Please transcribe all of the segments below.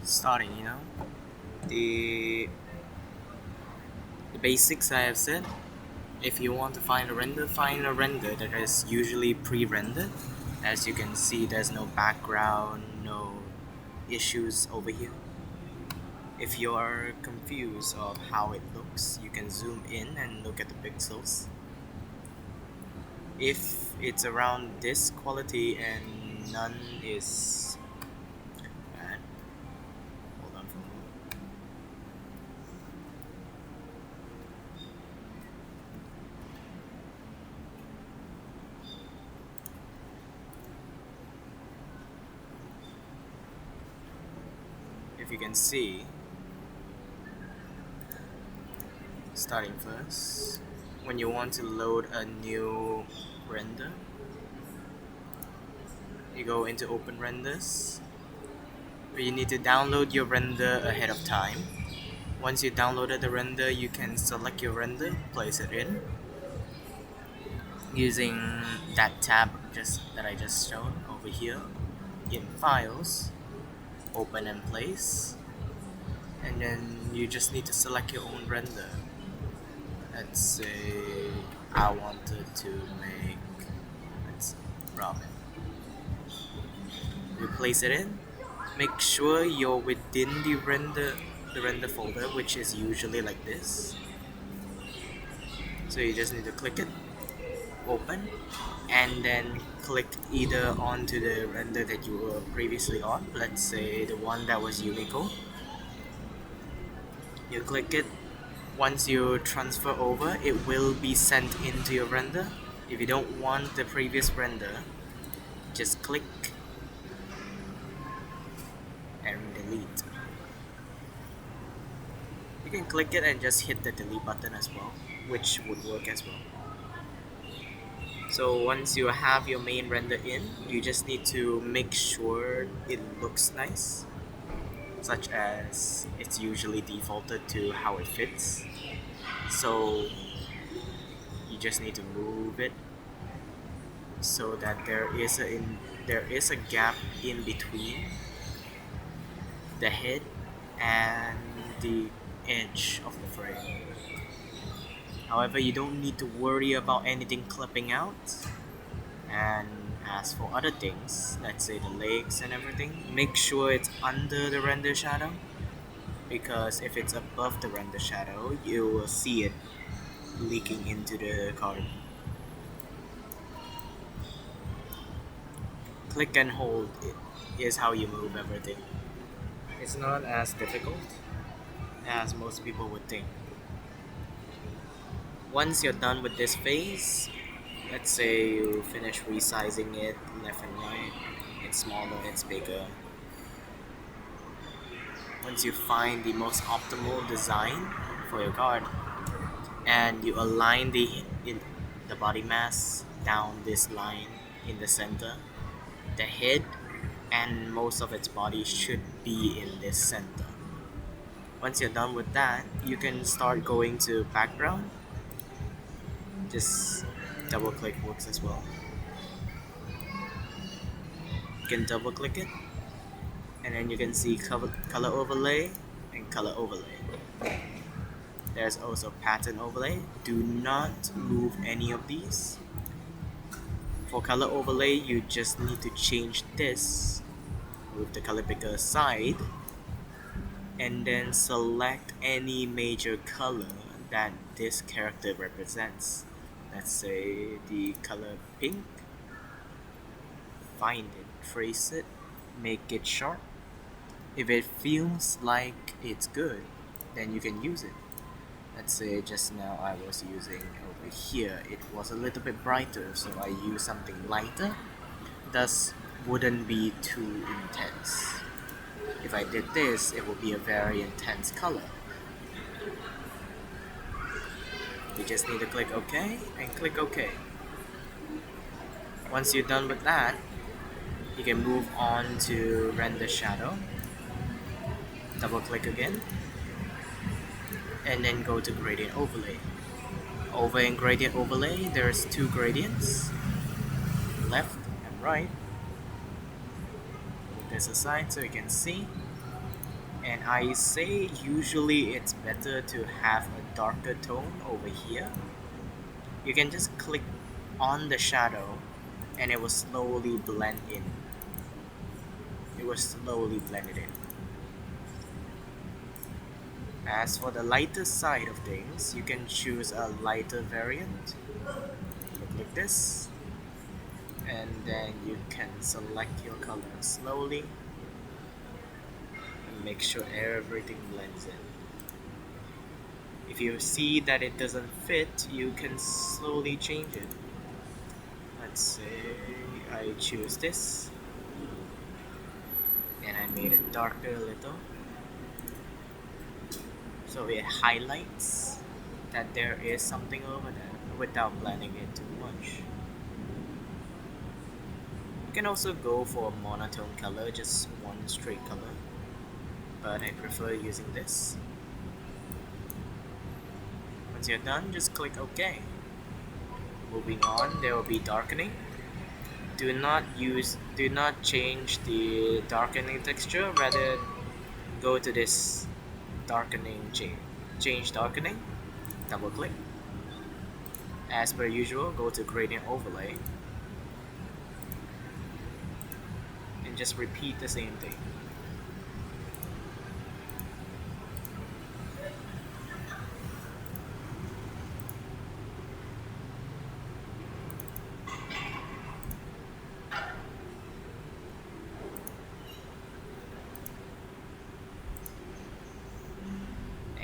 Starting, the the basics I have said. If you want to find a render that is usually pre-rendered. As you can see, there's no background, no issues over here. If you are confused of how it looks, you can zoom in and look at the pixels. If it's around this quality and none is bad, hold on for a moment. If you can see, starting first, when you want to load a new render, you go into open renders, where you need to download your render ahead of time. Once you downloaded the render, you can select your render, place it in using that tab that I just shown over here in files, open and place, and then you just need to select your own render. Let's say I wanted to make, let's ramen. You place it in. Make sure you're within the render folder, which is usually like this. So you just need to click it, open, and then click either onto the render that you were previously on. Let's say the one that was Yumiko. You click it. Once you transfer over, it will be sent into your render. If you don't want the previous render, just click and delete. You can click it and just hit the delete button as well, which would work as well. So once you have your main render in, you just need to make sure it looks nice, such as it's usually defaulted to how it fits. So you just need to move it so that there is a gap in between the head and the edge of the frame. However, you don't need to worry about anything clipping out. And as for other things, let's say the legs and everything, make sure it's under the render shadow, because if it's above the render shadow, you will see it leaking into the card. Click and hold it is how you move everything. It's not as difficult as most people would think. Once you're done with this phase, let's say you finish resizing it left and right, it's smaller, it's bigger. Once you find the most optimal design for your card and you align the body mass down this line in the center, the head and most of its body should be in this center. Once you're done with that, you can start going to background. Just double click works as well. You can double click it, and then you can see color overlay and color overlay. There's also pattern overlay. Do not move any of these. For color overlay, you just need to change this, move the color picker aside, and then select any major color that this character represents. Let's say the color pink. Find it, trace it, make it sharp. If it feels like it's good, then you can use it. Let's say just now I was using over here, it was a little bit brighter, so I used something lighter, thus wouldn't be too intense. If I did this, it would be a very intense color. You just need to click OK and click OK. Once you're done with that, you can move on to render shadow. Double click again, and then go to gradient overlay. Over in gradient overlay, there's two gradients, left and right. Move this aside so you can see. And I say usually it's better to have a darker tone over here. You can just click on the shadow and it will slowly blend in. It will slowly blend it in. As for the lighter side of things, you can choose a lighter variant. You click this, and then you can select your color slowly and make sure everything blends in. If you see that it doesn't fit, you can slowly change it. Let's say I choose this and I made it darker a little so it highlights that there is something over there without blending it too much. You can also go for a monotone color, just one straight color, but I prefer using this. Once you're done, just click OK. Moving on, there will be darkening. Do not change the darkening texture, rather go to this darkening change darkening, double click. As per usual, go to gradient overlay and just repeat the same thing.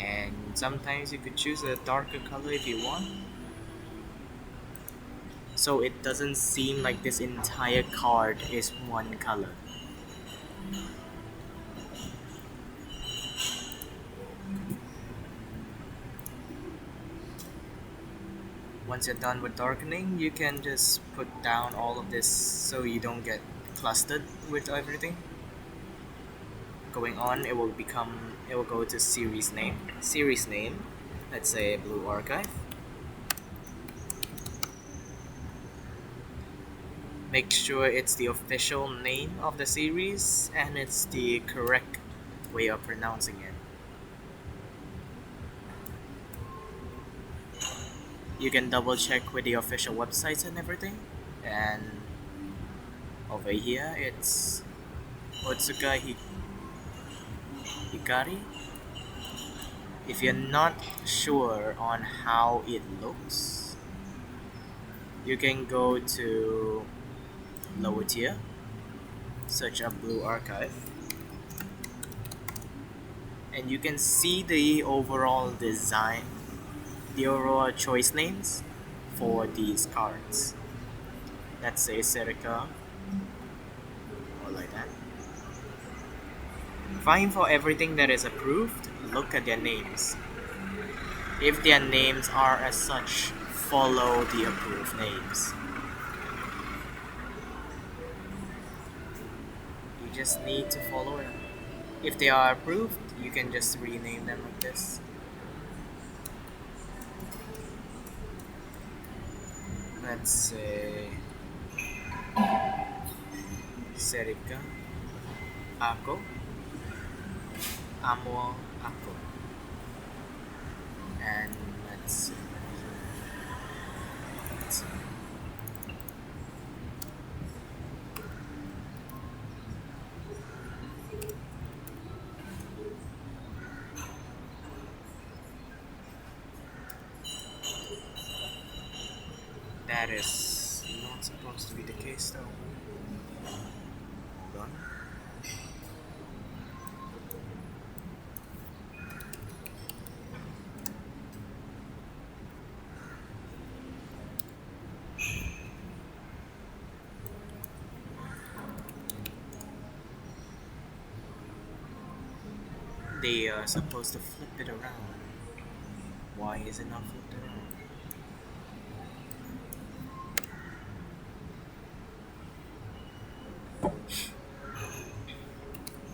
And sometimes you could choose a darker color if you want, so it doesn't seem like this entire card is one color. Once you're done with darkening, you can just put down all of this so you don't get clustered with everything. Going on, it will go to series name. Series name, let's say Blue Archive. Make sure it's the official name of the series and it's the correct way of pronouncing it. You can double check with the official websites and everything. And over here it's Otsuka Hikari. If you're not sure on how it looks, you can go to lower tier, search up Blue Archive, and you can see the overall design, the overall choice names for these cards. Let's say Serica, or like that. Fine for everything that is approved, look at their names. If their names are as such, follow the approved names. You just need to follow it. If they are approved, you can just rename them like this. Let's say Serika Ako Amo Ako, and let's see. That is not supposed to be the case though. Hold on. They are supposed to flip it around. Why is it not flipped around?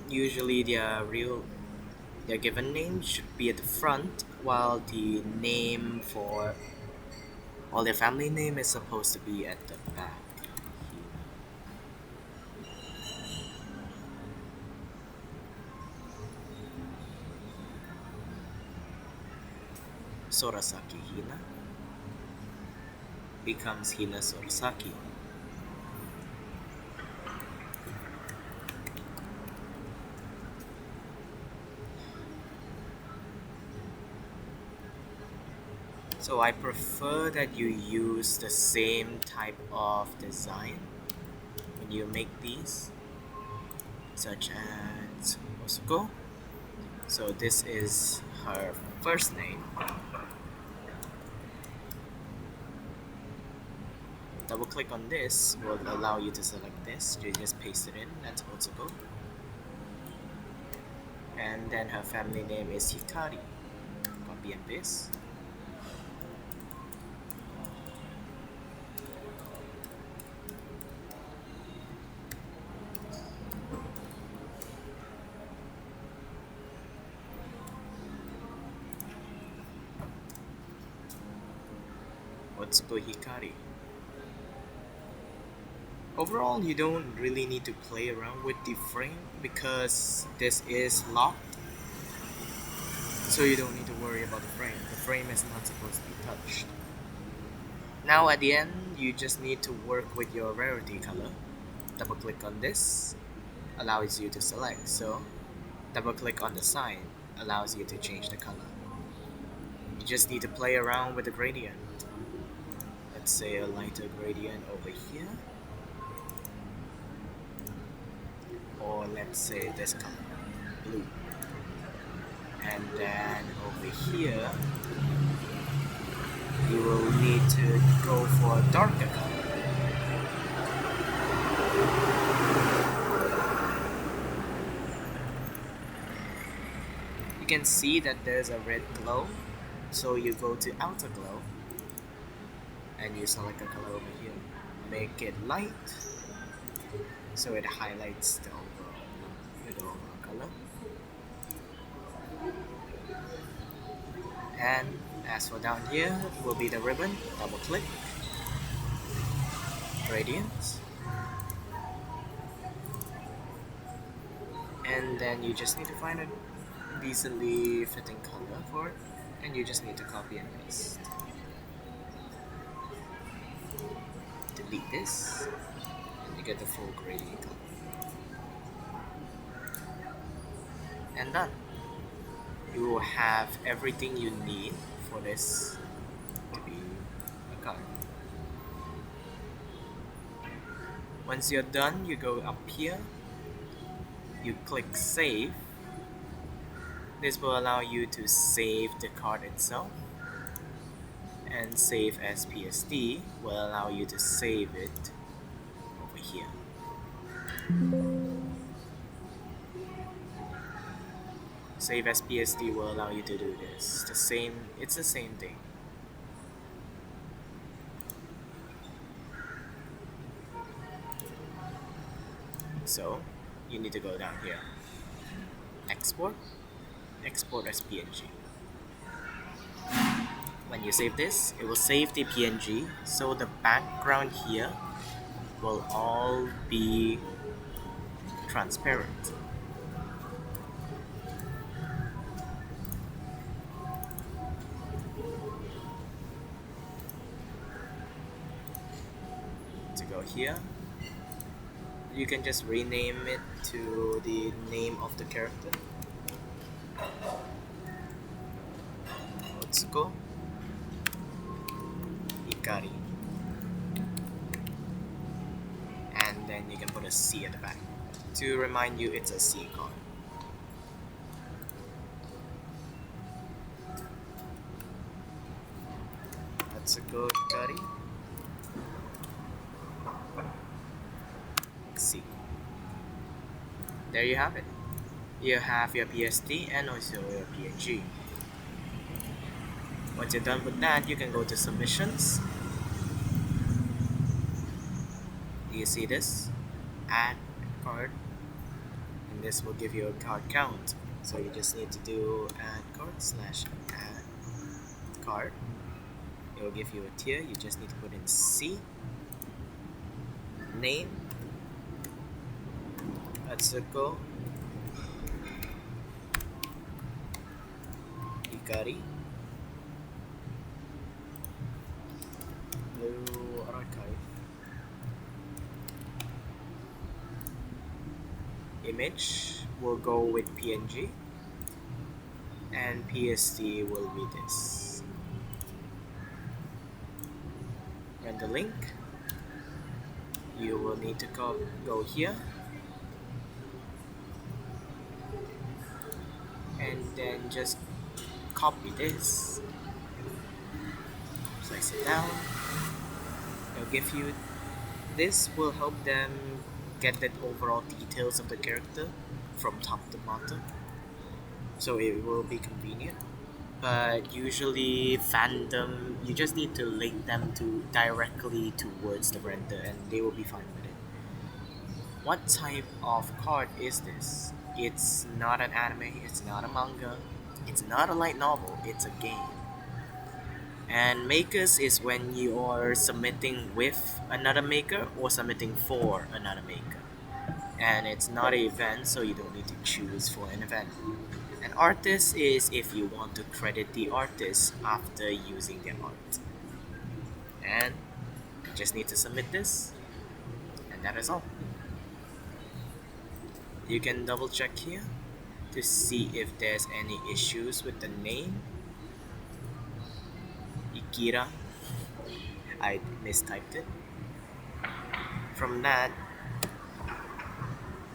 Usually their given name should be at the front, while the name for their family name is supposed to be at the back. Sorasaki Hina becomes Hina Sorasaki. So I prefer that you use the same type of design when you make these, such as Osuko. So this is her first name. Double click on this will allow you to select this. You just paste it in, that's Otsuko. And then her family name is Hikari. Copy and paste. Otsuko Hikari. Overall, you don't really need to play around with the frame because this is locked, so you don't need to worry about the frame. The frame is not supposed to be touched. Now at the end, you just need to work with your rarity color. Double click on this, allows you to select. So double click on the sign, allows you to change the color. You just need to play around with the gradient. Let's say a lighter gradient over here. Or let's say this color, blue. And then over here, you will need to go for a darker color. You can see that there's a red glow, so you go to outer glow and you select a color over here. Make it light so it highlights the overall color. And as for down here will be the ribbon. Double click, gradients, and then you just need to find a decently fitting color for it, and you just need to copy and paste. Delete this and you get the full gradient color. And done. You will have everything you need for this to be a card. Once you're done, you go up here, you click save. This will allow you to save the card itself, and save as PSD will allow you to save it over here. Save as PSD will allow you to do this. It's the same thing. So you need to go down here. Export as PNG. When you save this, it will save the PNG, so the background here will all be transparent. To go here, you can just rename it to the name of the character. Otsuko Hikari. And then you can put a C at the back to remind you it's a C card. Mazoku Legacy. C. There you have it. You have your PSD and also your PNG. Once you're done with that, you can go to submissions. Do you see this? Add card. And this will give you a card count. So you just need to do add card / add card. It will give you a tier. You just need to put in C, name, Atsuko Hikari, Blue archive. Image will go with PNG, and PSD will be this. Render link. You will need to go here, and then just copy this, slice it down. It'll give you this will help them get the overall details of the character from top to bottom, so it will be convenient. But usually fandom, you just need to link them to directly towards the render and they will be fine with it. What type of card is this? It's not an anime, it's not a manga, it's not a light novel, it's a game. And makers is when you are submitting with another maker or submitting for another maker. And it's not an event, so you don't need to choose for an event. An artist is if you want to credit the artist after using their art. And you just need to submit this, and that is all. You can double check here to see if there's any issues with the name. Ikira, I mistyped it. From that,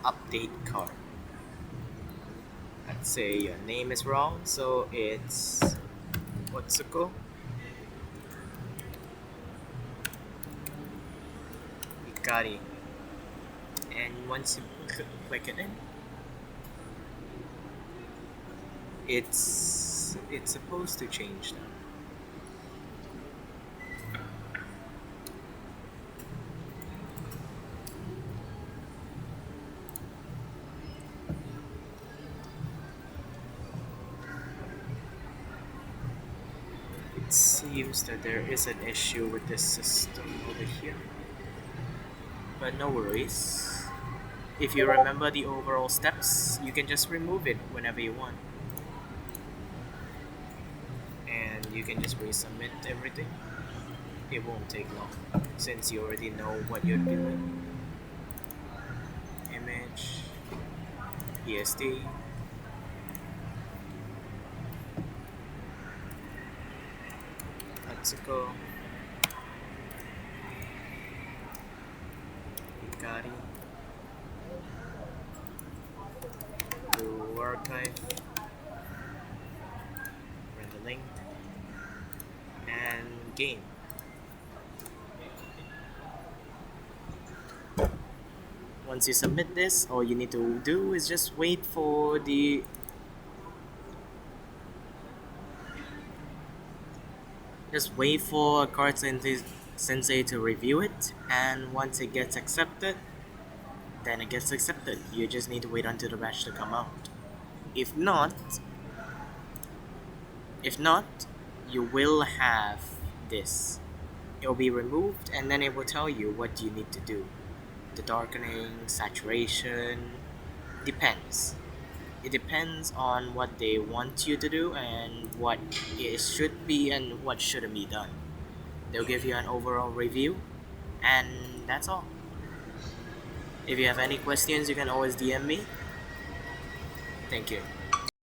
update card. Let's say your name is wrong, so it's Otsuko Ikari. And once you click it in, it's supposed to change that. It seems that there is an issue with this system over here, but no worries. If you remember the overall steps, you can just remove it whenever you want, and you can just resubmit everything. It won't take long since you already know what you're doing. Image, PSD, Atsuko, Ikari, Blue archive, render link, and game. Once you submit this, all you need to do is just wait for card sensei to review it, and once it gets accepted, then it gets accepted. You just need to wait until the batch to come out. If not, you will have this. It will be removed, and then it will tell you what you need to do. The darkening, saturation, depends. It depends on what they want you to do and what it should be and what shouldn't be done. They'll give you an overall review, and that's all. If you have any questions, you can always DM me. Thank you.